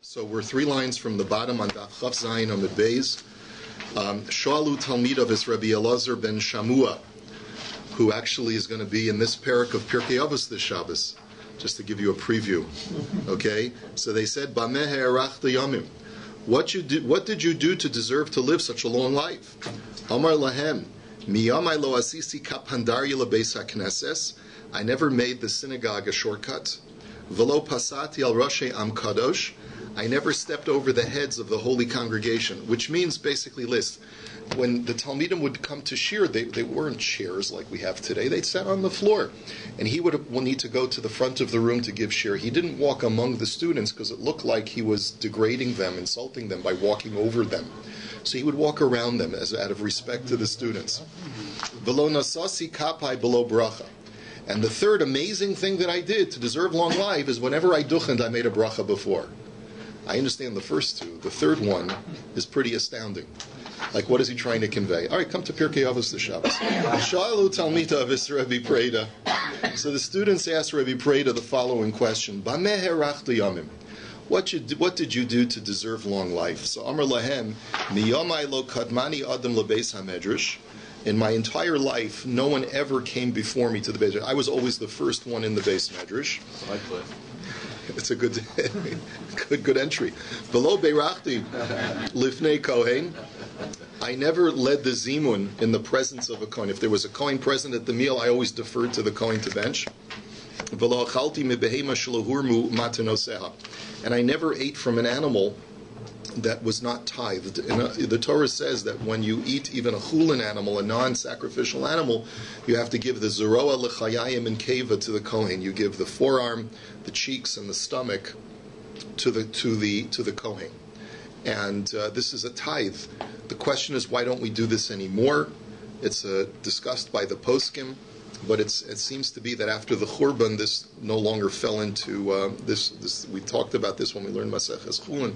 So we're 3 lines from the bottom on DAF Chaf Zayin on the Beis. Shalu Talmidav is Rabbi Elazar ben Shamua, who actually is going to be in this parak of Pirkei Avos this Shabbos, just to give you a preview. Okay? So they said, Bameh ha'arachta yamim. What did you do to deserve to live such a long life? Amar lahem, miyamai lo asisi kapandarya lebeis hakneses. I never made the synagogue a shortcut. Velo pasati al Roshei Am Kadosh. I never stepped over the heads of the holy congregation, which means basically, when the Talmidim would come to shir, they weren't chairs like we have today. They'd sat on the floor. And he would need to go to the front of the room to give shir. He didn't walk among the students because it looked like he was degrading them, insulting them by walking over them. So he would walk around them as out of respect to the students. Velo nasasi kapai below bracha. And the third amazing thing that I did to deserve long life is whenever I duchened, I made a bracha before. I understand the first two. The third one is pretty astounding. Like, what is he trying to convey? All right, come to Pirkei Avos this Shabbos. Shalu Talmidav is Rabbi Preda. So the students asked Rabbi Preda the following question: Bameh ha'arachta yamim. What did you do to deserve long life? So Amar lahem, miyamai lo kadmani adam lebeis hamedrash. In my entire life, no one ever came before me to the Beis. I was always the first one in the Beis Medrash. It's a good entry. Below Beirachti Lifnei Kohen. I never led the Zimun in the presence of a Kohen. If there was a Kohen present at the meal, I always deferred to the Kohen to bench. Velo achalti mibehema shlohurmu matanoseha. And I never ate from an animal that was not tithed. The Torah says that when you eat even a chulin animal, a non-sacrificial animal, you have to give the zeroa lechayayim and keva to the kohen. You give the forearm, the cheeks, and the stomach to the kohen. And this is a tithe. The question is, why don't we do this anymore? It's discussed by the poskim, but it seems to be that after the Churban, this no longer fell into this. We talked about this when we learned Maseches Chulin.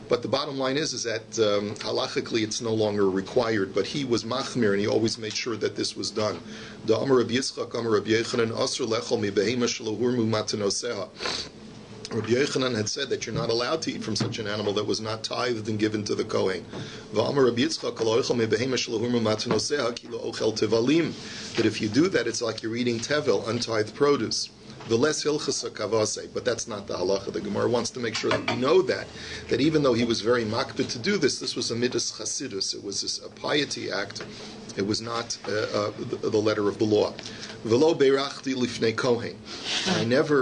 But the bottom line is that halachically it's no longer required. But he was machmir, and he always made sure that this was done. The Amar Rabbi Yitzchak, Amar Rabbi Yechanan, Asr lechol mi behema shlohurmu matanoseha. Rabbi Yechanan had said that you're not allowed to eat from such an animal that was not tithed and given to the Kohen. V'amar Rabbi Yitzchak, lo ochel mi behema shlohurmu matanoseha ki lo ochel tevalim. That if you do that, it's like you're eating tevel, untithed produce. The less hilchasa kavase, but that's not the halacha. The Gemara wants to make sure that we know that even though he was very makbid to do this was a midas chasidus. It was a piety act. It was not the letter of the law. Velo beirachti lifnei kohen.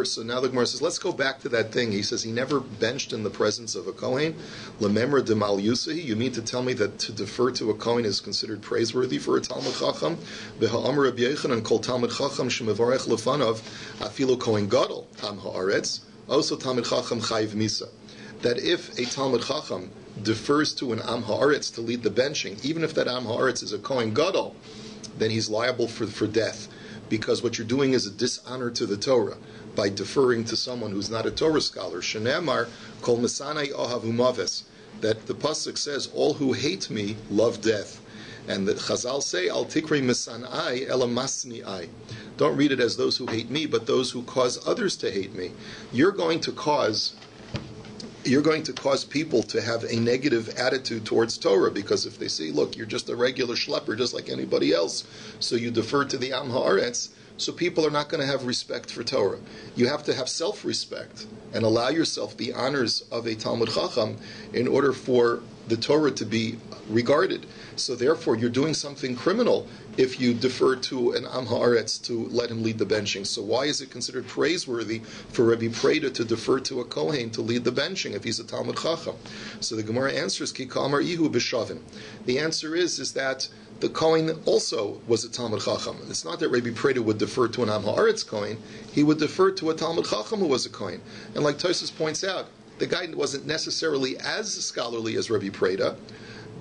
So now the Gemara says, let's go back to that thing. He says he never benched in the presence of a kohen. Lememra de mal yusahi. You mean to tell me that to defer to a kohen is considered praiseworthy for a Talmud Chacham? V'ha'amar Rabbi Yechanan kol Talmud Chacham shemevarech lefanav afilu kohen gadol am haaretz also Talmud Chacham chayiv misa. That if a Talmud Chacham defers to an Am Haaretz to lead the benching, even if that Am Haaretz is a Kohen Gadol, then he's liable for death, because what you're doing is a dishonor to the Torah by deferring to someone who's not a Torah scholar. Shenemar kol mesanai ohavu maves, that the pasuk says, all who hate me love death. And the Chazal say, al tikri mesanai ela masni'ai. Don't read it as those who hate me, but those who cause others to hate me. You're going to cause people to have a negative attitude towards Torah, because if they say, look, you're just a regular schlepper just like anybody else, so you defer to the Am Haaretz, so people are not going to have respect for Torah. You have to have self-respect and allow yourself the honors of a Talmud Chacham in order for the Torah to be regarded. So therefore, you're doing something criminal if you defer to an Am Haaretz to let him lead the benching. So why is it considered praiseworthy for Rabbi Preda to defer to a Kohen to lead the benching if he's a Talmud Chacham? So the Gemara answers, Ki kamar ihu b'shavin. The answer is that the Kohen also was a Talmud Chacham. It's not that Rabbi Preda would defer to an Am Haaretz Kohen. He would defer to a Talmud Chacham who was a Kohen. And like Tosfos points out, the guy wasn't necessarily as scholarly as Rabbi Preda,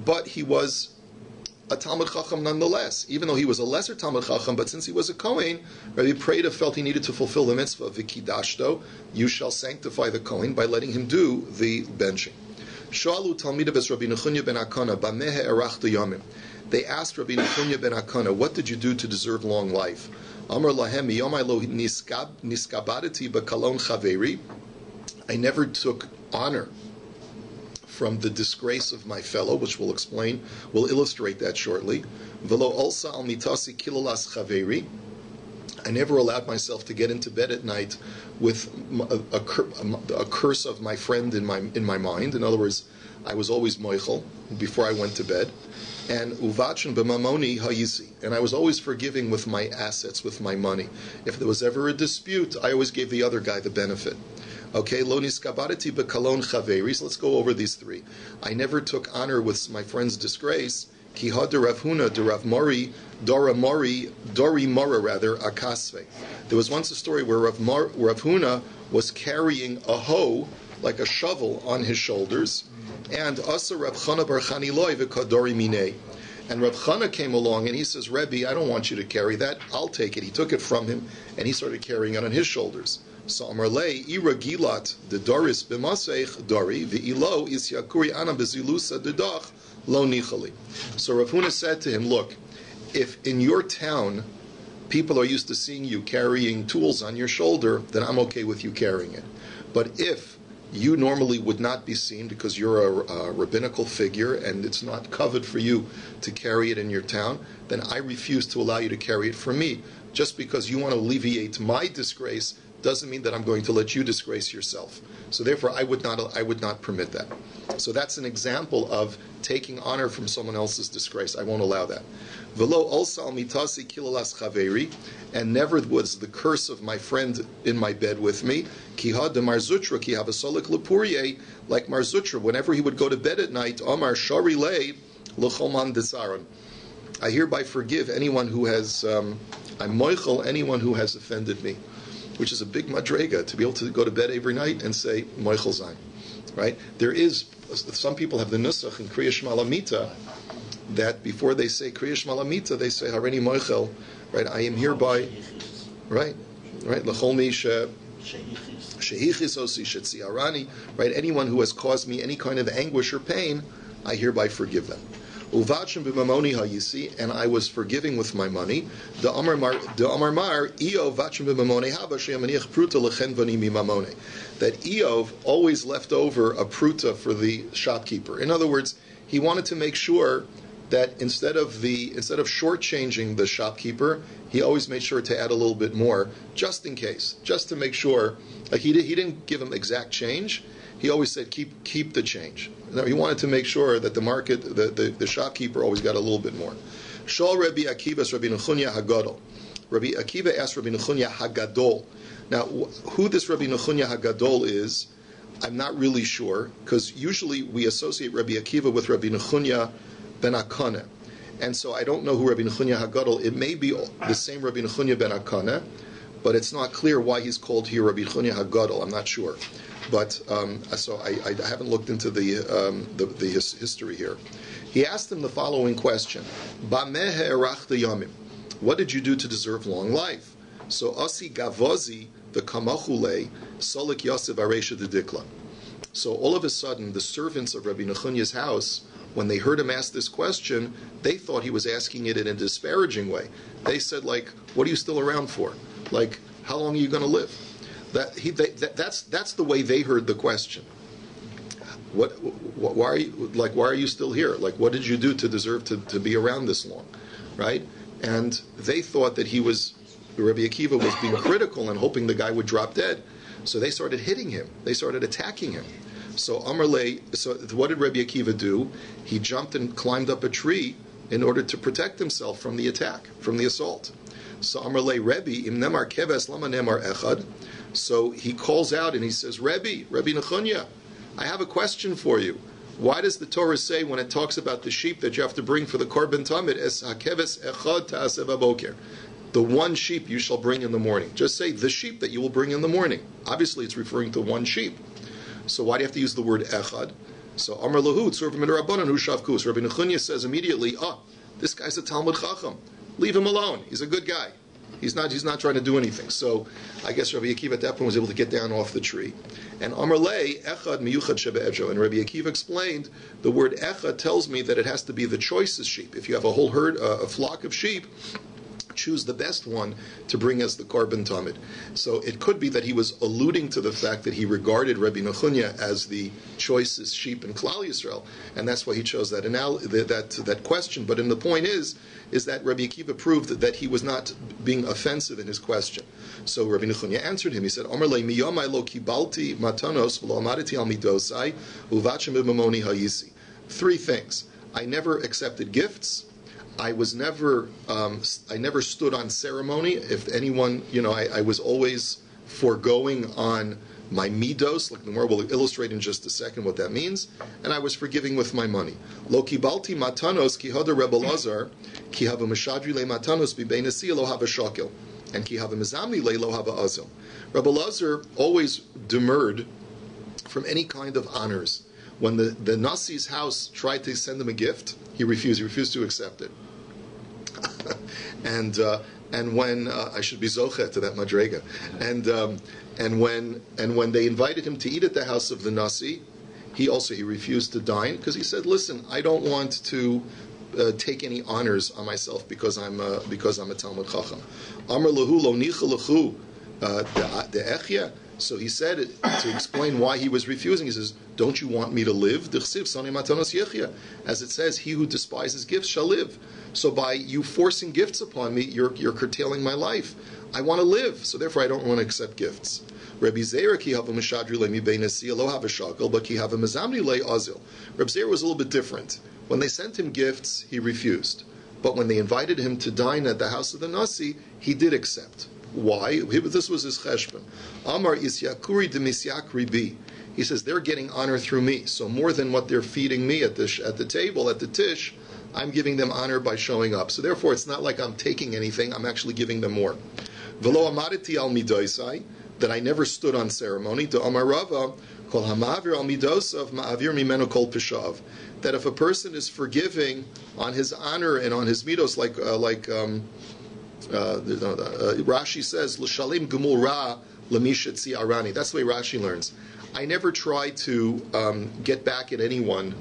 but he was a Talmud Chacham nonetheless. Even though he was a lesser Talmud Chacham, but since he was a Kohen, Rabbi Preda felt he needed to fulfill the mitzvah of Vikidashto. You shall sanctify the Kohen by letting him do the benching. Shalu Talmidav es Rabbi Nechunya ben Akana bameh ha'arachta yamim. They asked Rabbi Nechunya ben Akana, what did you do to deserve long life? Amar lahem yomai lo niskabadati b'kalon chaveri. I never took honor from the disgrace of my fellow, which we'll explain. We'll illustrate that shortly. Velo olsa al mitasi kilalas chaveri. I never allowed myself to get into bed at night with a curse of my friend in my mind. In other words, I was always moichel before I went to bed. And uvachin b'mamoni hayisi, and I was always forgiving with my assets, with my money. If there was ever a dispute, I always gave the other guy the benefit. Okay, lo niskabareti b'kalon chaveri. So let's go over these three. I never took honor with my friend's disgrace. Ki ha de Rav Huna, de Rav Mori, Dori Mora rather, akasve. There was once a story where Rav Huna was carrying a hoe, like a shovel, on his shoulders, and Asa Rav Chana bar Chaniloi v'kadori minei. And Rav Chana came along and he says, Rebbe, I don't want you to carry that. I'll take it. He took it from him and he started carrying it on his shoulders. So Amar Lei, Ira Gilat, the Doris b'maseich Dori, v'ilo is yakuri ana bezilusa dedach lo nichali. So Rav Huna said to him, look, if in your town people are used to seeing you carrying tools on your shoulder, then I'm okay with you carrying it. But if you normally would not be seen because you're a rabbinical figure and it's not covered for you to carry it in your town, then I refuse to allow you to carry it for me. Just because you want to alleviate my disgrace doesn't mean that I'm going to let you disgrace yourself. So therefore, I would not permit that. So that's an example of taking honor from someone else's disgrace. I won't allow that. Velo olsa al mitasi kilalas chaveri, and never was the curse of my friend in my bed with me. Ki ha de marzutra ki havasolik lepurye, like marzutra, whenever he would go to bed at night, Omar shari lei l'choman desaron. I hereby forgive anyone who has, I'm moichel anyone who has offended me, which is a big madrega, to be able to go to bed every night and say moichel zayin. Right? There is, some people have the nusach in Kriya Shema Lamita, that before they say Kriya Shema Lamita, they say Hareni Moichel, right? I am hereby, right? L'chol mi shehichis osi shetziarani, right? Anyone who has caused me any kind of anguish or pain, I hereby forgive them. Uvachim b'mamoni hayisi, and I was forgiving with my money. The Amar Mar Eov vachim b'mamoni haba sheyamaniach pruta lechen vani mimamone. That Eov always left over a pruta for the shopkeeper. In other words, he wanted to make sure that instead of shortchanging the shopkeeper, he always made sure to add a little bit more, just in case, just to make sure. Like he didn't give him exact change. He always said keep the change. No, he wanted to make sure that the market, the shopkeeper always got a little bit more. Shal Rabbi Akiva's Rabbi Nechunya Hagadol. Rabbi Akiva asked Rabbi Nechunya Hagadol. Now, who this Rabbi Nechunya Hagadol is, I'm not really sure, because usually we associate Rabbi Akiva with Rabbi Nechunya ben Akana. And so I don't know who Rabbi Nechunya Hagadol. It may be the same Rabbi Nechunya ben Akana, but it's not clear why he's called here Rabbi Nechunya Hagadol. I'm not sure. But so I haven't looked into the history here. He asked him the following question: Bameh erachta yamim, what did you do to deserve long life? So asi gavozi the kamachule solik yosef aresha de dikla. So all of a sudden, the servants of Rabbi Nechunya's house, when they heard him ask this question, they thought he was asking it in a disparaging way. They said, like, "What are you still around for? Like, how long are you going to live?" That's the way they heard the question. Why are you still here? Like, what did you do to deserve to be around this long, right? And they thought that Rabbi Akiva was being critical and hoping the guy would drop dead. So they started hitting him. They started attacking him. So what did Rabbi Akiva do? He jumped and climbed up a tree in order to protect himself from the attack, from the assault. So Amarle Rebbe, im nemar keves lama nemar echad. So he calls out and he says, Rabbi Nechunya, I have a question for you. Why does the Torah say when it talks about the sheep that you have to bring for the korban tamid, es hakeves echad ta'aseh baboker, the one sheep you shall bring in the morning? Just say the sheep that you will bring in the morning. Obviously it's referring to one sheep. So why do you have to use the word echad? So Amar lahu tzur v'midrabanan hu shavkus. Rabbi Nechunya says immediately, this guy's a Talmud Chacham. Leave him alone. He's a good guy. He's not trying to do anything. So I guess Rabbi Akiva at that point was able to get down off the tree. And Amar lei echad miyuchad shebe'evjo. And Rabbi Akiva explained, the word echad tells me that it has to be the choicest sheep. If you have a whole herd, a flock of sheep, choose the best one to bring as the korban tamid. So it could be that he was alluding to the fact that he regarded Rabbi Nechunya as the choicest sheep in Klal Yisrael, and that's why he chose that question. But the point is that Rabbi Akiva proved that he was not being offensive in his question. So Rabbi Nechunya answered him. He said, "Omer le miyomai lo kibalti matanos v'lo amaditi al midosai uvachem b'mamoni hayisi." Three things: I never accepted gifts. I never stood on ceremony. If anyone, I was always foregoing on my midos, like the Gemara will illustrate in just a second what that means, and I was forgiving with my money. Lo kibalti matanos ki hada Rebbe Lazar ki hava mashadri le matanos bibein asiya lo hava shakel, and ki hava mizamli le lo hava azil. Rebbe Lazar always demurred from any kind of honors. When the Nasi's house tried to send him a gift, he refused. He refused to accept it. and when I should be zoche to that madrega, and when they invited him to eat at the house of the Nasi, he refused to dine because he said, "Listen, I don't want to take any honors on myself because I'm a Talmud Chacham." Amar lahu lo nicha lechu de'echya. So he said it to explain why he was refusing. He says, "Don't you want me to live?" As it says, "He who despises gifts shall live." So by you forcing gifts upon me, you're curtailing my life. I want to live, so therefore I don't want to accept gifts. Rabbi Zeir ki hava mishadri le mi bein asiya lo hava shakel, but ki hava mizamri le azil. Rabbi Zeir was a little bit different. When they sent him gifts, he refused. But when they invited him to dine at the house of the Nasi, he did accept. Why? This was his cheshbon. Amar isyakuri de misyakri bi. He says they're getting honor through me. So more than what they're feeding me at the table, at the tish, I'm giving them honor by showing up. So therefore, it's not like I'm taking anything. I'm actually giving them more. Velo amaditi al midoisai, that I never stood on ceremony. To Amar Rava, kol hamavir al midosav ma'avir mimenu kol pishav. That if a person is forgiving on his honor and on his midos, Rashi says, "L'shalim gemul ra l'mishet si arani." That's the way Rashi learns. I never try to get back at anyone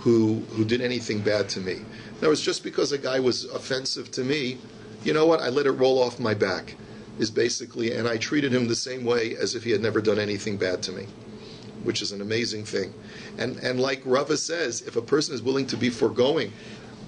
who did anything bad to me. Now, it's just because a guy was offensive to me, you know what? I let it roll off my back, is basically, and I treated him the same way as if he had never done anything bad to me, which is an amazing thing. And like Rava says, if a person is willing to be foregoing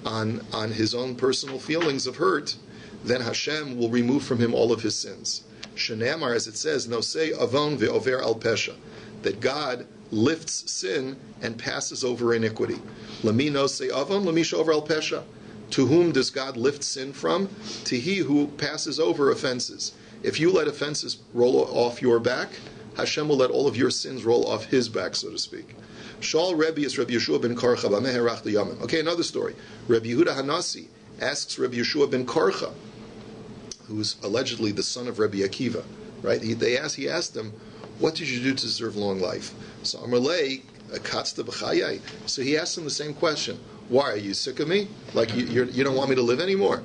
on his own personal feelings of hurt, then Hashem will remove from him all of his sins. Shenamar, as it says, no say avon ve'over al pesha, that God lifts sin and passes over iniquity. Lami no say avon, lami over al pesha. To whom does God lift sin from? To he who passes over offenses. If you let offenses roll off your back, Hashem will let all of your sins roll off his back, so to speak. Shal Rebbe is Rabbi Yeshua ben Karcha b'meherach liyamin. Okay, another story. Rabbi Yehuda Hanasi asks Rabbi Yeshua ben Karcha, who's allegedly the son of Rabbi Akiva, right? He asked him, "What did you do to deserve long life?" So Amalei katzta b'chayai. So he asked him the same question. Why, are you sick of me? Like you don't want me to live anymore?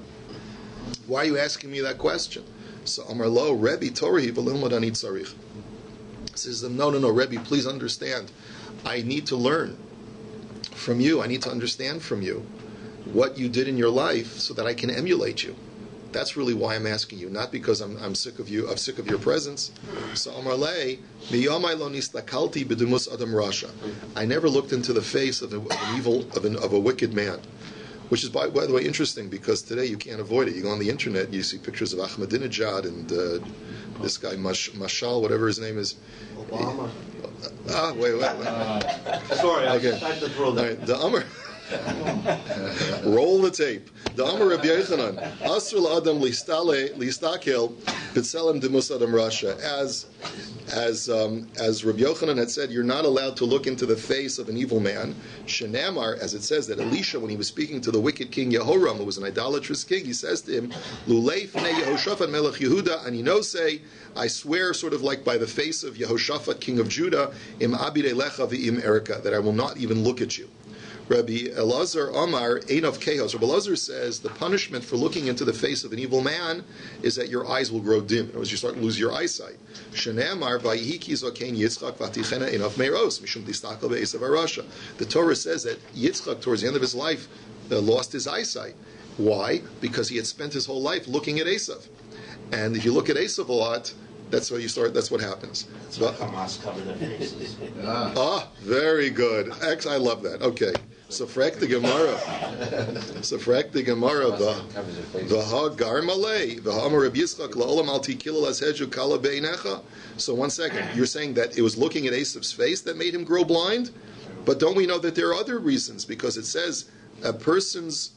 Why are you asking me that question? So Amar Lo Rebbe Torah v'lilmod ani tzarich. Says no, Rebbe, please understand. I need to learn from you. I need to understand from you what you did in your life so that I can emulate you. That's really why I'm asking you, not because I'm sick of you. I'm sick of your presence. So Amar Lei, miyomai lo nistakalti b'dumus adam rasha. I never looked into the face of a wicked man, which is by the way interesting because today you can't avoid it. You go on the internet, and you see pictures of Ahmadinejad and this guy Mashal, whatever his name is. Obama. Wait. Sorry, okay. I just rolled that. Right, the Amar. Roll the tape. The Amar Rabbi Yochanan, Asr l'Adam listakel b'tzelem demus Adam Rasha. As Rabbi Yochanan had said, you're not allowed to look into the face of an evil man. Shenamar, as it says that Elisha, when he was speaking to the wicked king Yehoram, who was an idolatrous king, he says to him, Lulei fnei Yehoshaphat melech Yehuda, and say, I swear, sort of like by the face of Yehoshaphat, king of Judah, im abidei lecha v'im erika, that I will not even look at you. Rabbi Elazar Amar, Ein of Kehos. Rabbi Elazar says the punishment for looking into the face of an evil man is that your eyes will grow dim. In other words, you start to lose your eyesight. Shenamar, Vayihiki Zokein Yitzchak Vatichena Ein of Meros, Mishum Tistakel Be'esav Arasha. The Torah says that Yitzchak, towards the end of his life, lost his eyesight. Why? Because he had spent his whole life looking at Esav. And if you look at Esav a lot, that's what happens. That's why Hamas cover their faces. Very good. I love that. Okay. So frak the Gemara. The Hagar Malay. The Hamar Reb Yitzchak La'olam Al Tikilal Asheju Kala Beinecha. So 1 second. You're saying that it was looking at Esav's face that made him grow blind? But don't we know that there are other reasons? Because it says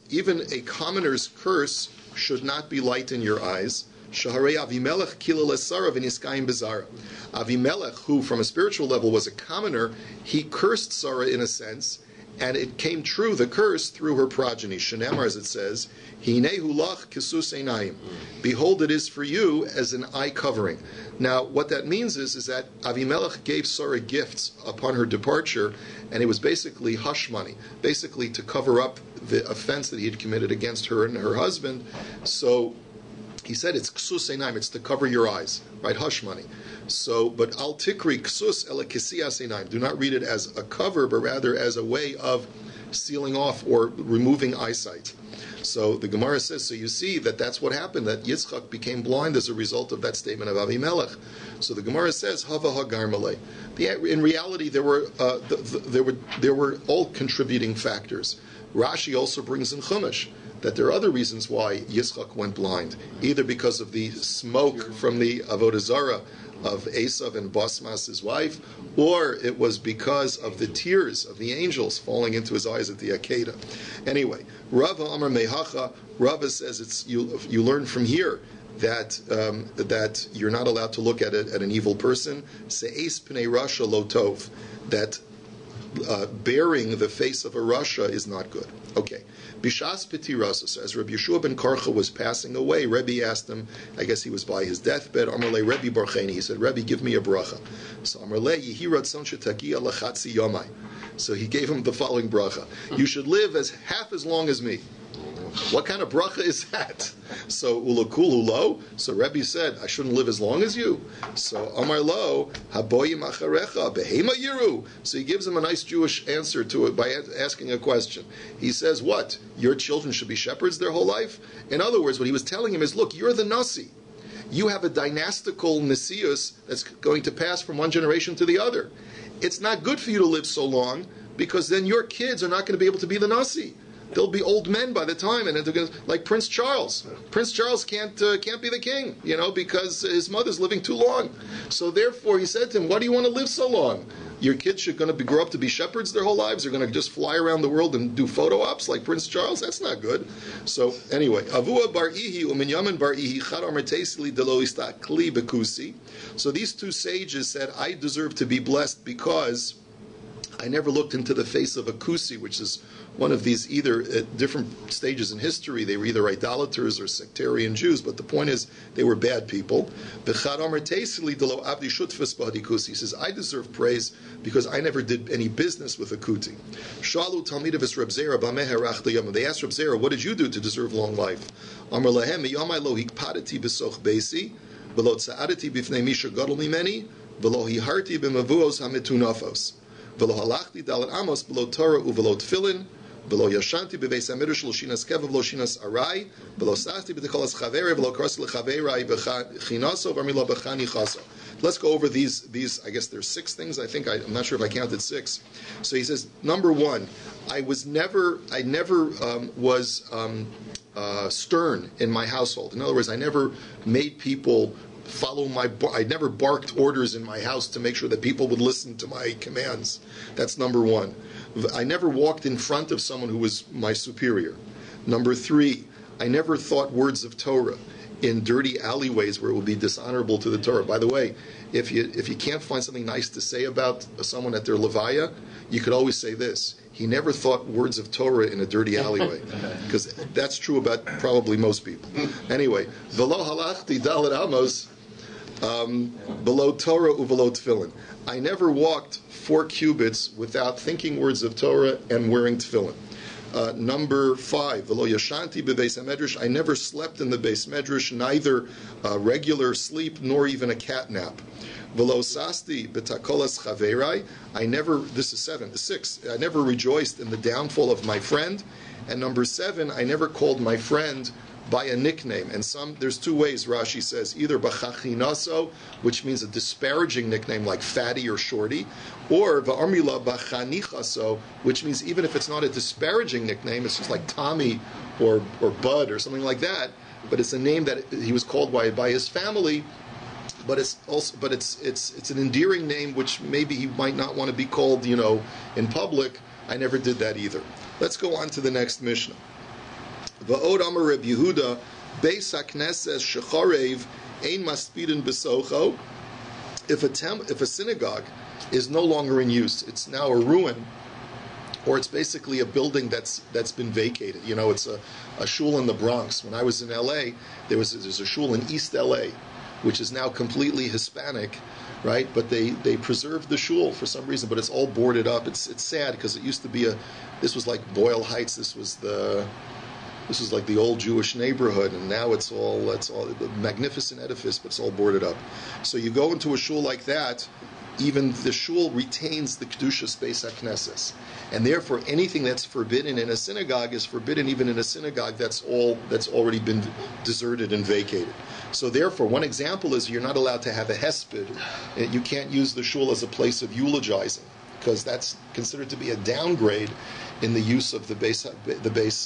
even a commoner's curse should not be light in your eyes. Shaharei Avimelech Kilal Esara V'Niskayim Bezara. Avimelech, who from a spiritual level was a commoner, he cursed Sarah in a sense, and it came true, the curse, through her progeny. Shenemar, as it says, Hinehu lach kisus einayim. Behold, it is for you as an eye covering. Now, what that means is that Avimelech gave Sarah gifts upon her departure, and it was basically hush money, basically to cover up the offense that he had committed against her and her husband. So he said it's ksus einayim, it's to cover your eyes, right? Hush money. So, but al tikri ksus ele kisiyas einayim. Do not read it as a cover, but rather as a way of sealing off or removing eyesight. So the Gemara says, so you see that's what happened, that Yitzchak became blind as a result of that statement of Avimelech. So the Gemara says, Hava Hagar Malay. In reality, there were all contributing factors. Rashi also brings in Chumash that there are other reasons why Yitzchak went blind, either because of the smoke from the Avodah Zarah of Esav and Basmas, his wife, or it was because of the tears of the angels falling into his eyes at the Akedah. Anyway, Rava Amar Mehacha, Rava says you learn from here that you're not allowed to look at an evil person. Se'es pnei rasha lo tov, that bearing the face of a rasha is not good. Okay. Bishas Pitirasa says, Rabbi Yeshua ben Karcha was passing away. Rabbi asked him, I guess he was by his deathbed, Amarle Rabbi Barcheni. He said, Rabbi, give me a bracha. So Amarle Yehi Ratzon Shetagia Lachatzi Yomai. So he gave him the following bracha. You should live half as long as me. What kind of bracha is that? So ulakul ulo. So Rebbe said, I shouldn't live as long as you. So Amar lo haboyim acharecha behema yiru. So he gives him a nice Jewish answer to it by asking a question. He says, what? Your children should be shepherds their whole life? In other words, what he was telling him is, look, you're the nasi. You have a dynastical nesius that's going to pass from one generation to the other. It's not good for you to live so long, because then your kids are not going to be able to be the nasi. They'll be old men by the time, and they're going to, like Prince Charles. Prince Charles can't be the king, because his mother's living too long. So therefore, he said to him, "Why do you want to live so long? Your kids are going to grow up to be shepherds their whole lives. They're going to just fly around the world and do photo ops like Prince Charles. That's not good." So anyway, Avua bar Ihi uminyamin bar Ihi chad amar teisli delo istakli bekusi. So these two sages said, "I deserve to be blessed because I never looked into the face of a kusi," which is one of these either at different stages in history. They were either idolaters or sectarian Jews, but the point is they were bad people. He says, I deserve praise because I never did any business with a kuti. They asked Reb Zera, what did you do to deserve long life? V'lo halachti dalet amos below Torah u'velo tefillin, v'lo yashanti b'veis hamidrash lo shinas keva v'lo shinas Aryai, v'lo sasti b'tekolas chaveri v'lo karsi l'chaverai v'chinaso v'amilo b'chani chaso. Let's go over these. I guess there's 6 things. I'm not sure if I counted 6. So he says, number 1, I never was stern in my household. In other words, I never made people follow I never barked orders in my house to make sure that people would listen to my commands. That's number 1. I never walked in front of someone who was my superior. Number 3, I never thought words of Torah in dirty alleyways where it would be dishonorable to the Torah. By the way, if you can't find something nice to say about someone at their levaya, you could always say this: he never thought words of Torah in a dirty alleyway, because that's true about probably most people. Anyway, v'lo halachti dalet amos below Torah u'velo tefillin. I never walked 4 cubits without thinking words of Torah and wearing tefillin. Number 5, V'lo yashanti b'beis hamedrash. I never slept in the beis medrash, neither regular sleep nor even a cat nap. V'lo sasti b'takolas chaverai. I never. This is 6. I never rejoiced in the downfall of my friend. And number 7, I never called my friend by a nickname. And there's 2 ways, Rashi says, either b'chachinaso, which means a disparaging nickname like fatty or shorty, or v'armila b'chanichaso, which means even if it's not a disparaging nickname, it's just like Tommy or Bud or something like that, but it's a name that he was called by his family, but it's an endearing name which maybe he might not want to be called, in public. I never did that either. Let's go on to the next Mishnah. Va'od Amar Reb Yehuda, Beis HaKnesses Shecharev Ein Maspidin B'Socho. If a synagogue is no longer in use, it's now a ruin, or it's basically a building that's been vacated. It's a shul in the Bronx. When I was in L.A., there's a shul in East L.A., which is now completely Hispanic, right? But they preserved the shul for some reason, but it's all boarded up. It's sad because it used to be this was like Boyle Heights. This was like the old Jewish neighborhood, and now it's all a magnificent edifice, but it's all boarded up. So you go into a shul like that, even the shul retains the Kedushas Beis HaKnesses. And therefore anything that's forbidden in a synagogue is forbidden even in a synagogue that's already been deserted and vacated. So therefore, one example is you're not allowed to have a hesped. You can't use the shul as a place of eulogizing, because that's considered to be a downgrade in the use of the Beis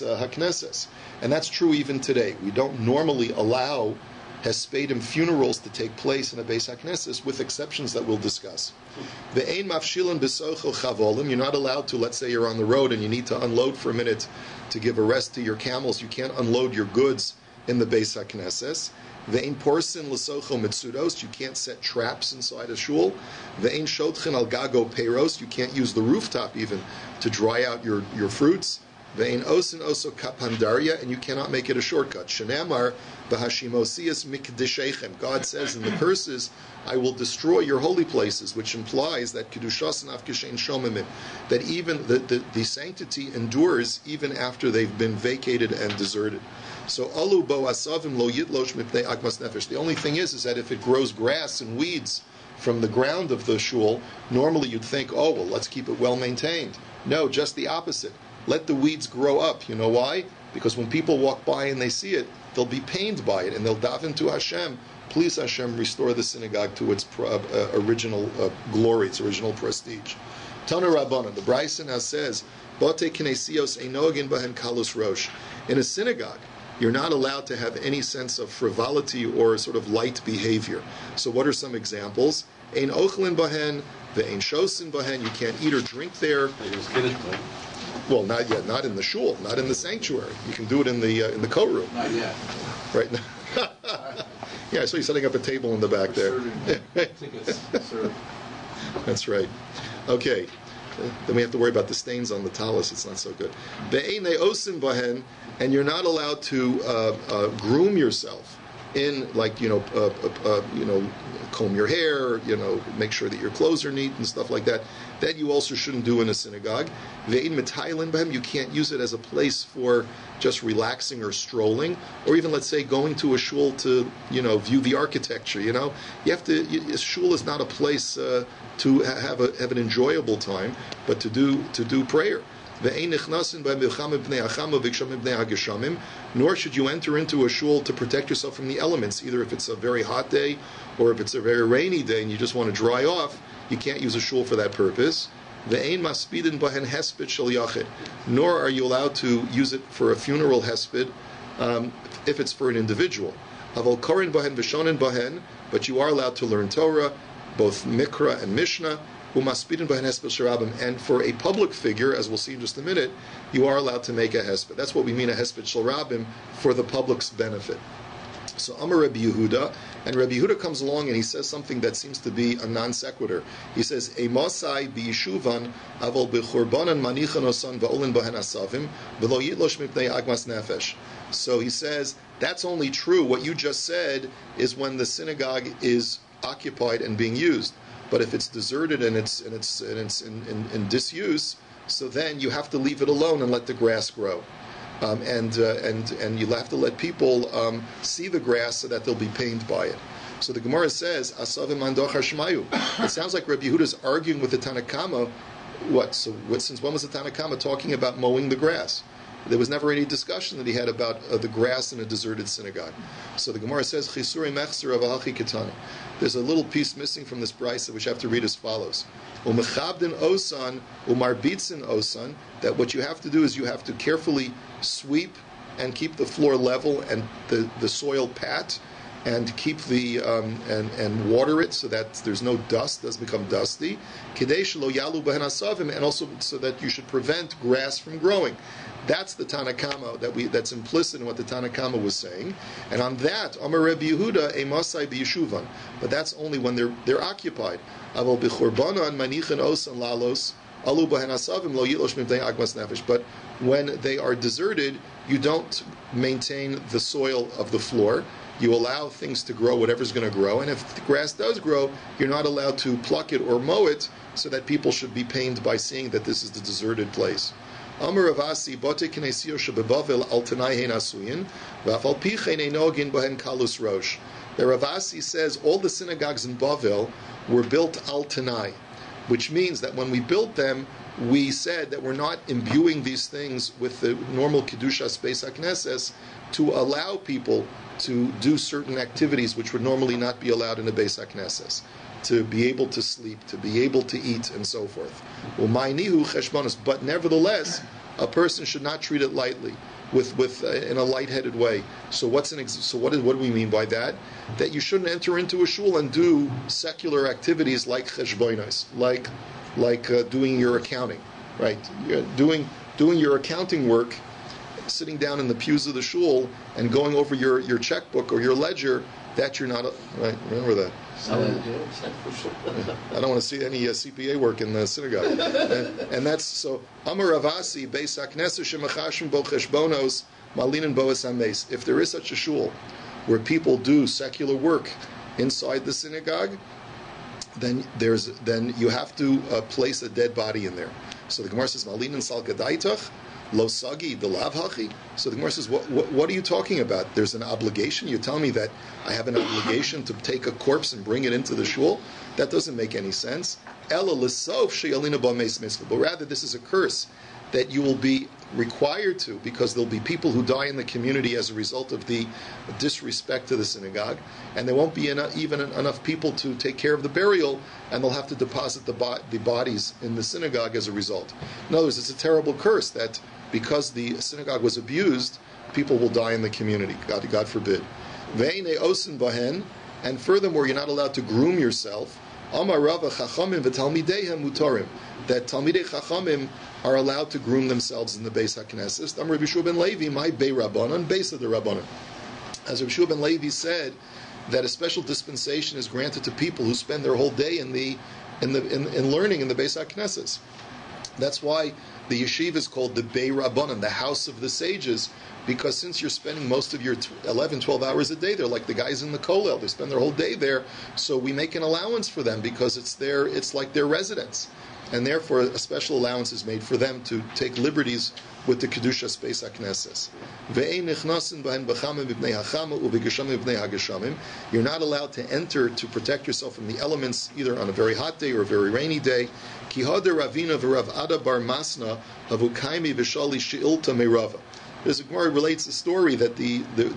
HaKnesses. And that's true even today. We don't normally allow Hespedim funerals to take place in a Beis HaKnesses, with exceptions that we'll discuss. Ve'ein mafshilin b'sochel chavolim. You're not allowed to, let's say you're on the road and you need to unload for a minute to give a rest to your camels. You can't unload your goods in the Beis HaKnesses. Ve'ein porsin l'sochel mitzudos. You can't set traps inside a shul. Ve'ein shotchen al gago peiros. You can't use the rooftop even to dry out your fruits. Ve'ein osin oso kapandaria, and you cannot make it a shortcut. Shenamar v'hashimosias mikdeshechem. God says in the curses, I will destroy your holy places, which implies that kedushas and afkishein shomimim, that even the sanctity endures even after they've been vacated and deserted. So alu bo asavim lo yitlosh mipnei agmas nefesh. The only thing is that if it grows grass and weeds from the ground of the shul, normally you'd think, oh well, let's keep it well maintained. No, just the opposite. Let the weeds grow up. You know why? Because when people walk by and they see it, they'll be pained by it, and they'll daven to Hashem. Please, Hashem, restore the synagogue to its original glory, its original prestige. Tana Rabbanan, the Bryson now says, Bote kinesios einogin bahen kalus rosh. In a synagogue, you're not allowed to have any sense of frivolity or sort of light behavior. So what are some examples? Ein ochlin bahen, ve'ein shosin bahen. You can't eat or drink there. Well, not yet. Not in the shul. Not in the sanctuary. You can do it in the coat room. Not yet. Right now. Yeah, I saw you setting up a table in the back there. That's right. Okay. Then we have to worry about the stains on the talis. It's not so good. And you're not allowed to groom yourself in, like, comb your hair, make sure that your clothes are neat and stuff like that. That you also shouldn't do in a synagogue. Ve'in metaylen b'hem, you can't use it as a place for just relaxing or strolling, or even, let's say, going to a shul to, view the architecture. You have to. A shul is not a place to have an enjoyable time, but to do prayer. Nor should you enter into a shul to protect yourself from the elements, either if it's a very hot day or if it's a very rainy day and you just want to dry off. You can't use a shul for that purpose. Nor are you allowed to use it for a funeral hesped if it's for an individual. But you are allowed to learn Torah, both Mikra and Mishnah. And for a public figure, as we'll see in just a minute, you are allowed to make a hesped. That's what we mean, a hesped shel rabim, for the public's benefit. So Amar Rabbi Yehuda, and Rabbi Yehuda comes along and he says something that seems to be a non sequitur. He says, "Emasai biyishuvan aval bechurbanan manichan osan va'olin bahen asavim v'lo yitlosh mipnei agmas nefesh." So he says that's only true. What you just said is when the synagogue is occupied and being used. But if it's deserted and it's in disuse, so then you have to leave it alone and let the grass grow. And you'll have to let people see the grass so that they'll be pained by it. So the Gemara says, Asavim Mandoch Hashmayu. It sounds like Rabbi Yehuda is arguing with the Tanakama. Since when was the Tanakama talking about mowing the grass? There was never any discussion that he had about the grass in a deserted synagogue. So the Gemara says, Chisuri Mechzer Avahachi Ketana. There's a little piece missing from this brisa which I have to read as follows. Umechabdin osan, umarbitzin osan, that what you have to do is you have to carefully sweep and keep the floor level and the soil pat, and keep the and water it so that there's no dust, doesn't become dusty. Kadesh lo yalu behen asavim, and also so that you should prevent grass from growing. That's the Tanakama that's implicit in what the Tanakama was saying, and on that, Amar Rabbi Yehuda emasai b'yeshuvan. But that's only when they're occupied. Aval b'churbanan manichin osan lalos alu b'hen asavim lo yilosh mibnei agmas nefesh. But when they are deserted, you don't maintain the soil of the floor. You allow things to grow, whatever's going to grow, and if the grass does grow, you're not allowed to pluck it or mow it, so that people should be pained by seeing that this is the deserted place. Amar Ravasi, bote knesio shebebavel al tanai hein asuyin, v'afal pichein einogin bohen kalus rosh. The Ravasi says all the synagogues in Bavel were built al tanai, which means that when we built them, we said that we're not imbuing these things with the normal Kedushas Beis HaKnesses to allow people to do certain activities which would normally not be allowed in a Beis HaKnesses, to be able to sleep, to be able to eat, and so forth. But nevertheless, a person should not treat it lightly, with in a lightheaded way. So what do we mean by that? That you shouldn't enter into a shul and do secular activities like cheshbonos, like doing your accounting, right? Doing your accounting work, sitting down in the pews of the shul and going over your checkbook or your ledger. That you're not right. Remember that. I don't want to see any CPA work in the synagogue, and that's so. Amar Ravasi Beis HaKnesses shemachashim bo cheshbonos malinin boas hameis. If there is such a shul where people do secular work inside the synagogue, then you have to place a dead body in there. So the Gemara says malinin sal gadaitach. Lo sagi the lavhachi. So the Gemara says, what are you talking about? There's an obligation. You tell me that I have an obligation to take a corpse and bring it into the shul? That doesn't make any sense. Ela l'sof sheyalina ba meis mitzvah. But rather, this is a curse that you will be required to, because there'll be people who die in the community as a result of the disrespect to the synagogue, and there won't be even enough people to take care of the burial, and they'll have to deposit the bodies in the synagogue as a result. In other words, it's a terrible curse that because the synagogue was abused, people will die in the community. God forbid. Ve'ene osin bahen, and furthermore, you're not allowed to groom yourself. Amar Rava Chachamim v'talmideihem mutarim, that Talmidei Chachamim are allowed to groom themselves in the Beis HaKnesses. Amar Rabbi Shua ben Levi, my Bei Rabbanon, Beis of the Rabbanon. As Rabbi Shua ben Levi said, that a special dispensation is granted to people who spend their whole day in learning in the Beis HaKnesses. That's why the yeshiva is called the Bei Rabbanon, the house of the sages, because since you're spending most of your 11, 12 hours a day there, like the guys in the kollel, they spend their whole day there, so we make an allowance for them because it's like their residence. And therefore a special allowance is made for them to take liberties with the Kedushas Beis HaKnesses. You're not allowed to enter to protect yourself from the elements either on a very hot day or a very rainy day. There's a Gemara relates a story that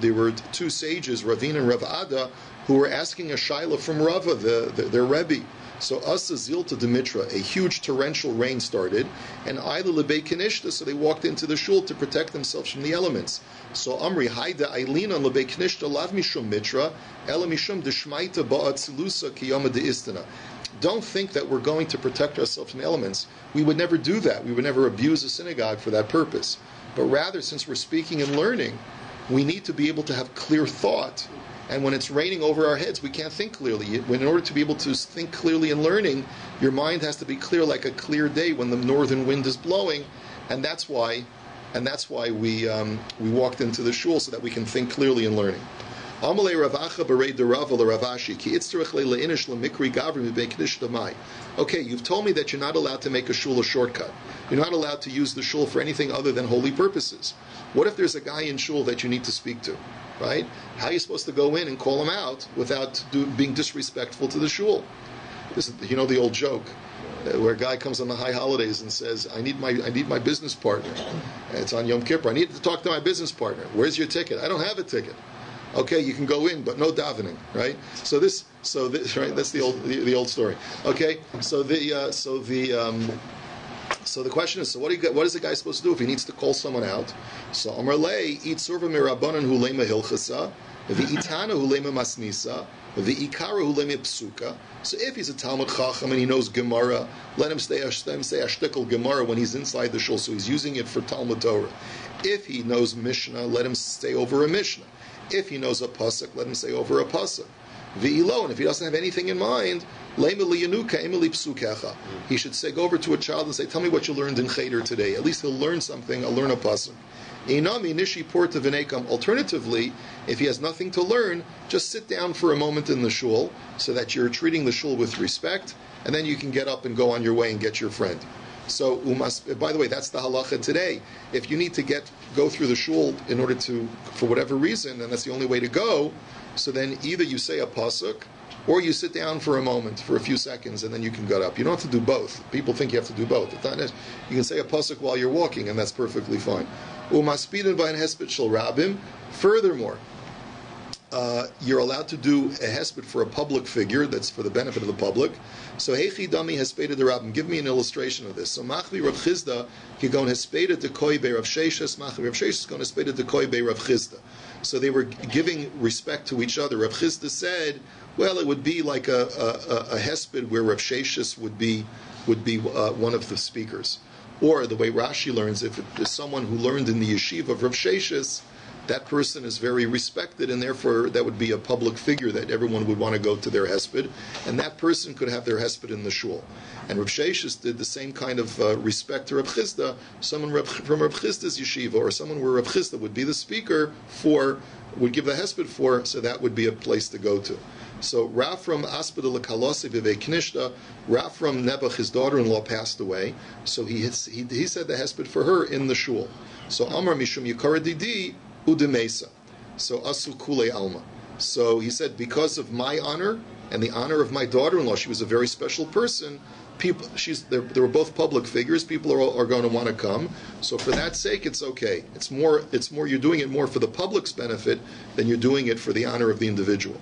there were two sages, Ravina and Rav Ada, who were asking a shaila from Rava, their Rebbe. So Asa Zilta Dimitra, a huge torrential rain started, and Ila Lebei Kanishta, so they walked into the shul to protect themselves from the elements. So Amri Haida Ailina Lebei Kanishta Lav Mishum Mitra, Ela Mishum Deshmaita Ba'at Silusa Kiyama De Istana. Don't think that we're going to protect ourselves from the elements. We would never do that. We would never abuse a synagogue for that purpose. But rather, since we're speaking and learning, we need to be able to have clear thought. And when it's raining over our heads, we can't think clearly. In order to be able to think clearly in learning, your mind has to be clear like a clear day when the northern wind is blowing. And that's why we walked into the shul, so that we can think clearly in learning. Amalei Ravacha Berei Derav Ravashi Ki Itzrich Leinish Lemikri Gavri Mibeknish Damai. Okay, you've told me that you're not allowed to make a shul a shortcut. You're not allowed to use the shul for anything other than holy purposes. What if there's a guy in shul that you need to speak to, right? How are you supposed to go in and call him out without being disrespectful to the shul? This is, the old joke where a guy comes on the high holidays and says, "I need my business partner. It's on Yom Kippur. I need to talk to my business partner. Where's your ticket? I don't have a ticket. Okay, you can go in, but no davening, right? So this, right? That's the old story. Okay, so the question is, so what is the guy supposed to do if he needs to call someone out? So Amar Lei eat surva mirabanan hu lema hilchasa, v'itana hu lema masnisa, v'ikara hu lema psuka. So if he's a Talmud Chacham and he knows Gemara, let him say ashtickle Gemara when he's inside the shul, so he's using it for Talmud Torah. If he knows Mishnah, let him stay over a Mishnah. If he knows a pasuk, let him say over a pasuk. V'ilo, and if he doesn't have anything in mind, he should say, go over to a child and say, tell me what you learned in Cheder today. At least he'll learn something. I'll learn a pasuk. Alternatively, if he has nothing to learn, just sit down for a moment in the shul so that you're treating the shul with respect, and then you can get up and go on your way and get your friend. So, by the way, that's the halacha today. If you need to go through the shul in order to, for whatever reason, and that's the only way to go, so then either you say a pasuk, or you sit down for a moment, for a few seconds, and then you can get up. You don't have to do both. People think you have to do both. It's not necessary. You can say a pasuk while you're walking, and that's perfectly fine. Furthermore, you're allowed to do a hesped for a public figure, that's for the benefit of the public. So Heichi Dami Hespeda de Rabbim, give me an illustration of this. So Machvi Rav Chizda Kigon Hespeda de Koi Be Rav Sheshes, Machvi Rav Sheshes Gon Hespeda de Koi Be Rav Chizda. So they were giving respect to each other. Rav Chizda said, well, it would be like a hesped where Rav Sheshes would be one of the speakers. Or the way Rashi learns, if it is someone who learned in the yeshiva of Rav Sheshes, that person is very respected, and therefore that would be a public figure that everyone would want to go to their hesped, and that person could have their hesped in the shul. And Rav Sheshes did the same kind of respect to Rav Chizda. Someone from Rav Chizda's yeshiva, or someone where Rav Chizda would be the speaker would give the hesped for, so that would be a place to go to. So Rav from Aspeda Lekalosi Vivei Knishta, Rav from Nebuch, his daughter-in-law, passed away, so he said the hesped for her in the shul. So Amar Mishum Yikara Didi Udemesa. So Asu Kule Alma. So he said, because of my honor and the honor of my daughter-in-law, she was a very special person. They were both public figures. People are going to want to come. So for that sake, it's okay. It's more. You're doing it more for the public's benefit than you're doing it for the honor of the individual.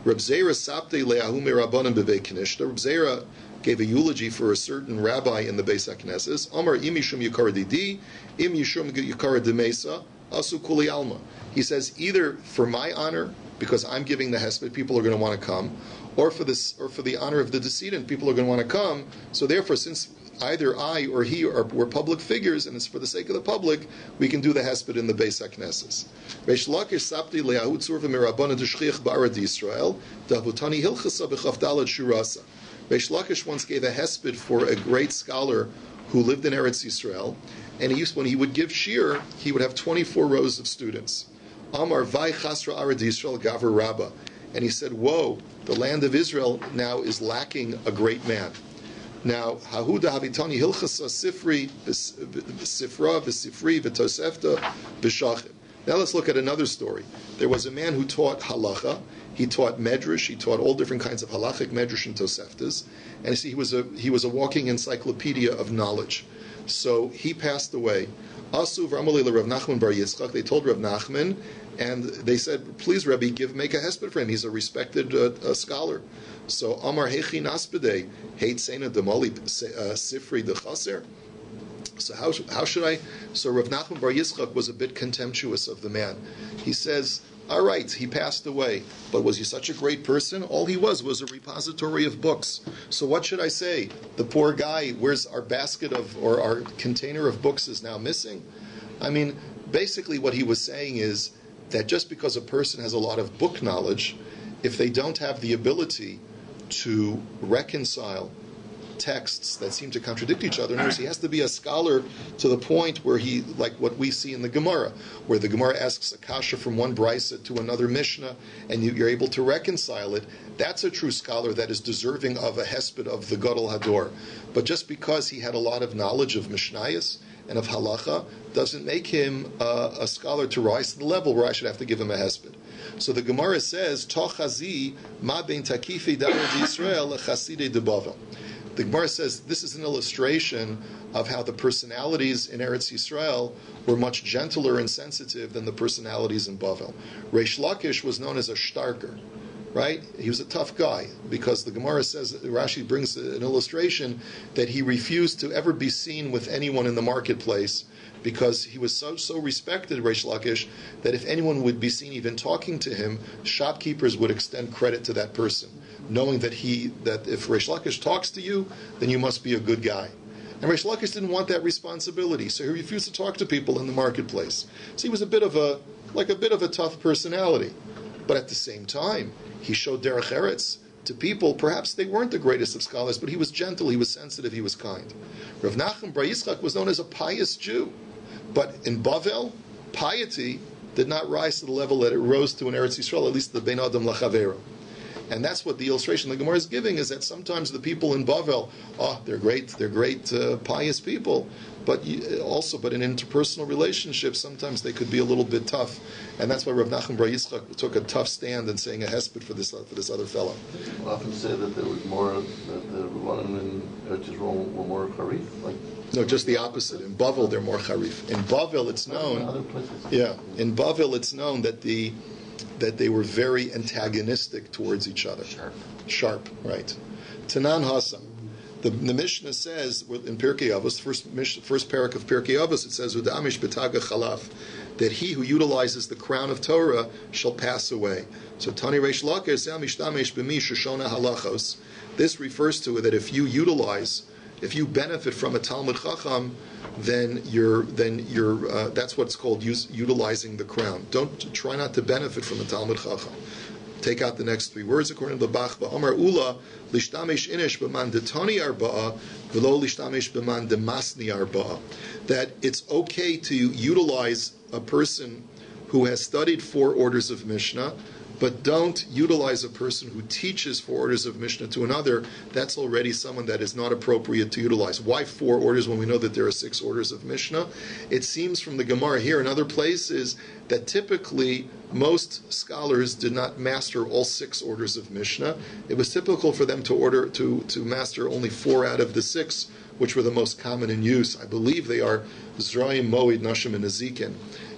Reb Zera Sapte Leahume Rabbanim Bevei Knishta. Reb Zera gave a eulogy for a certain rabbi in the Beis HaKnesses. Amar Im Yishum Yikara Didi, Im Yishum Yikara Demesa, Asu Kuli Alma. He says, either for my honor, because I'm giving the hesped, people are going to want to come, or for the honor of the decedent, people are going to want to come. So therefore, since either I or he were public figures, and it's for the sake of the public, we can do the hesped in the Beis HaKnesses. Reish Lakish sapti le'ahut tzurva mirabbanan d'shchiach ba'ara d'Yisrael d'avutani hilchasa b'chaf dalad shurasa. Reish Lakish once gave a hesped for a great scholar who lived in Eretz Yisrael, and when he would give shir, he would have 24 rows of students. Amar vai chasra ara d'Yisrael gaver rabba. And he said, whoa, the land of Israel now is lacking a great man. Now, Hahuda Havitani Hilchasa Sifri, Sifra, Sifri, Vitosefta, Bishachim. Now let's look at another story. There was a man who taught halacha. He taught medrash. He taught all different kinds of halachic medrash and toseftas. And you see, he was a walking encyclopedia of knowledge. So he passed away. Asu v'amalei Rav Nachman bar Yitzchak. They told Rav Nachman, and they said, please, Rabbi, make a hesped for him. He's a respected scholar. So Amar Hechi Naspede, Heit Sena Demali Sifri de Chaser. So how should I? So Rav Nachman bar Yitzchak was a bit contemptuous of the man. He says, all right, he passed away, but was he such a great person? All he was a repository of books. So what should I say? The poor guy, where's our basket or our container of books is now missing? I mean, basically what he was saying is that just because a person has a lot of book knowledge, if they don't have the ability to reconcile texts that seem to contradict each other. In other words, he has to be a scholar to the point where he, like what we see in the Gemara, where the Gemara asks a kasha from one brisa to another Mishnah, and you're able to reconcile it. That's a true scholar that is deserving of a hesped of the Gadol Hador. But just because he had a lot of knowledge of Mishnayos and of halacha doesn't make him a scholar to rise to the level where I should have to give him a hesped. So the Gemara says, Tochazi ma ben takifi darad Yisrael lechasidei de Bavel. The Gemara says this is an illustration of how the personalities in Eretz Yisrael were much gentler and sensitive than the personalities in Bavel. Reish Lakish was known as a shtarker, right? He was a tough guy because the Gemara says, Rashi brings an illustration that he refused to ever be seen with anyone in the marketplace because he was so respected, Reish Lakish, that if anyone would be seen even talking to him, shopkeepers would extend credit to that person, knowing that if Reish Lakish talks to you, then you must be a good guy. And Reish Lakish didn't want that responsibility, so he refused to talk to people in the marketplace. So he was a bit of a tough personality. But at the same time, he showed derech eretz to people. Perhaps they weren't the greatest of scholars, but he was gentle, he was sensitive, he was kind. Rav Nachum Bar Yitzchak was known as a pious Jew. But in Bavel, piety did not rise to the level that it rose to in Eretz Yisrael, at least the Ben Adam Lachavero. And that's what the illustration the Gemara is giving, is that sometimes the people in Bavel, they're great pious people, but in interpersonal relationships, sometimes they could be a little bit tough. And that's why Rav Nachum Bar Yitzchak took a tough stand in saying a hesped for this other fellow. People often say that there was more, that the Rabbanim in Eretz Yisrael were more charif, like. No, just the opposite. In Bavel, they're more charif. In Bavel, it's known. In Bavel, it's known that they were very antagonistic towards each other. Sharp, right. Tanan Hasam. The Mishnah says in Pirkei Avos, first parak of Pirkei Avos, it says Udamish betaga chalaf, that he who utilizes the crown of Torah shall pass away. So Tani Reish Lakish Mishtamish b'mi shoshona halachos. This refers to it that if you benefit from a Talmud Chacham, then you're that's what's called utilizing the crown. Don't try not to benefit from a Talmud Chacham. Take out the next three words according to the Bach. Amar Ula lishtamish inish b'man detani arba'a v'lo lishtamish b'man demasni arba'a. That it's okay to utilize a person who has studied 4 orders of Mishnah, but don't utilize a person who teaches 4 orders of Mishnah to another. That's already someone that is not appropriate to utilize. Why 4 orders when we know that there are 6 orders of Mishnah? It seems from the Gemara here and other places that typically most scholars did not master all 6 orders of Mishnah. It was typical for them to master only 4 out of the 6, which were the most common in use. I believe they are Zra'im, Moed, Nashim, and Ezekin.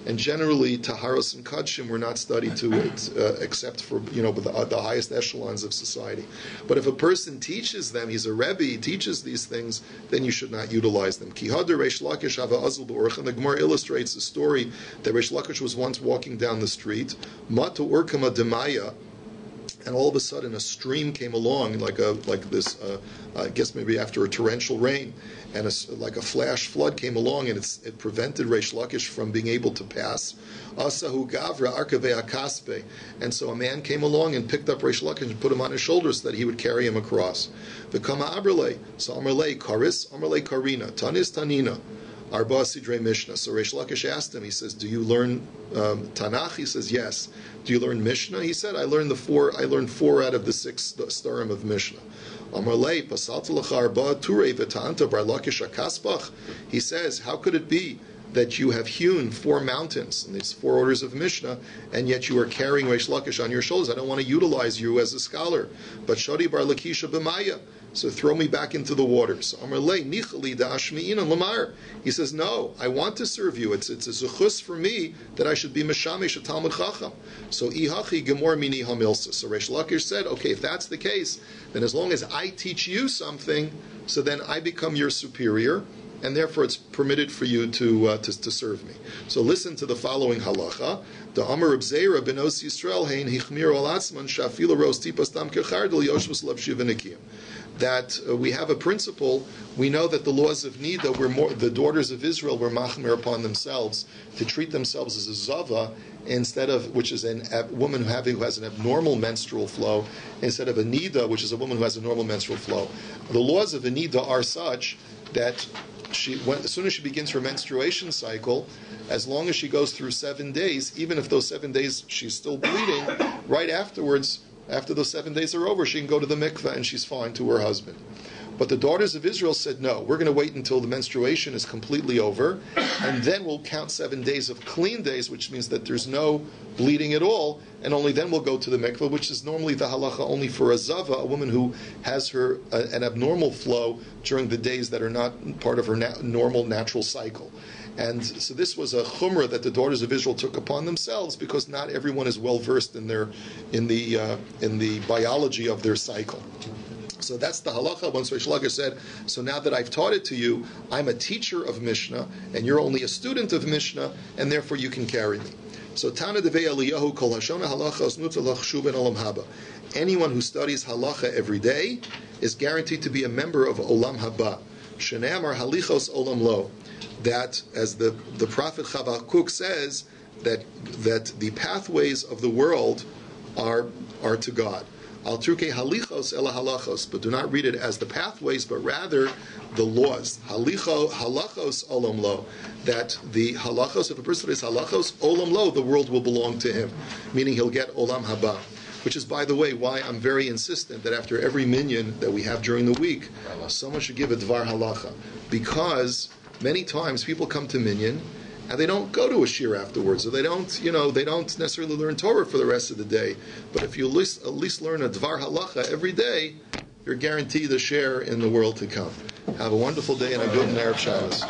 And generally, Taharos and Kadshim were not studied to it, except for the highest echelons of society. But if a person teaches them, he's a Rebbe, he teaches these things, then you should not utilize them. Ki hadar Reish Lakish hava azul b'orcha. And the Gemara illustrates the story that Reish Lakish was once walking down the street, matu urkama demaya, and all of a sudden a stream came along, I guess maybe after a torrential rain, and like a flash flood came along, and it prevented Reish Lakish from being able to pass. Asahu gavra arkavei akaspe, and so a man came along and picked up Reish Lakish and put him on his shoulders so that he would carry him across. V'kama abrele, so amarle karis, amarle karina, tanis tanina. Arba Sidrei Mishnah. So Reish Lakish asked him, he says, do you learn Tanakh? He says, yes. Do you learn Mishnah? He said, I learned 4 out of the 6 starim of Mishnah. Amarlei, Pasalta L'cha Arba Turei V'Ta'anta Bar Lakish Akaspach. He says, how could it be that you have hewn 4 mountains in these 4 orders of Mishnah, and yet you are carrying Reish Lakish on your shoulders? I don't want to utilize you as a scholar. But Shadi Bar Lakisha B'Maya. So throw me back into the waters. He says, no, I want to serve you. It's a Zechus for me that I should be Meshamish a Talmud Chacham. So Ihachi Gemor Mini Hamilsa. So Reish Lakish said, okay, if that's the case, then as long as I teach you something, so then I become your superior, and therefore it's permitted for you to serve me. So listen to the following halacha. The Amar Reb Zeira ben Os Yisrael hein hichmir al atzman shafila ros tipas tam kechardel yoshvus lav shiva nikiyim. that we have a principle. We know that the laws of Nida were more, the daughters of Israel were machmir upon themselves to treat themselves as a zava instead of, which is a woman who has an abnormal menstrual flow, instead of a Nida, which is a woman who has a normal menstrual flow. The laws of a Nida are such that as soon as she begins her menstruation cycle, as long as she goes through 7 days, even if those 7 days she's still bleeding, right afterwards, after those 7 days are over, she can go to the mikveh and she's fine to her husband. But the daughters of Israel said, no, we're going to wait until the menstruation is completely over, and then we'll count 7 days of clean days, which means that there's no bleeding at all, and only then we'll go to the mikveh, which is normally the halacha only for a zava, a woman who has an abnormal flow during the days that are not part of her normal natural cycle. And so this was a chumrah that the daughters of Israel took upon themselves, because not everyone is well versed in the biology of their cycle. So that's the halacha. Once Shraga said, so now that I've taught it to you, I'm a teacher of Mishnah, and you're only a student of Mishnah, and therefore you can carry me. So Tana Devei Eliyahu Kol Hashona Halachos Nutzalach Shuben Olam Haba. Anyone who studies halacha every day is guaranteed to be a member of Olam Haba. Shenamar Halichos Olam Lo. That, as the prophet Habakkuk says, that the pathways of the world are to God. Al Turke Halichos Ela Halachos, but do not read it as the pathways, but rather the laws. Halachos Olam Lo. That the halachos, if a person is halachos, Olam Lo, the world will belong to him, meaning he'll get Olam Haba. Which is, by the way, why I'm very insistent that after every minyan that we have during the week, someone should give a dvar halacha, because many times people come to minyan and they don't go to a shir afterwards, or they don't necessarily learn Torah for the rest of the day. But if you at least learn a dvar halacha every day, you're guaranteed a share in the world to come. Have a wonderful day and a good Erev Shabbos.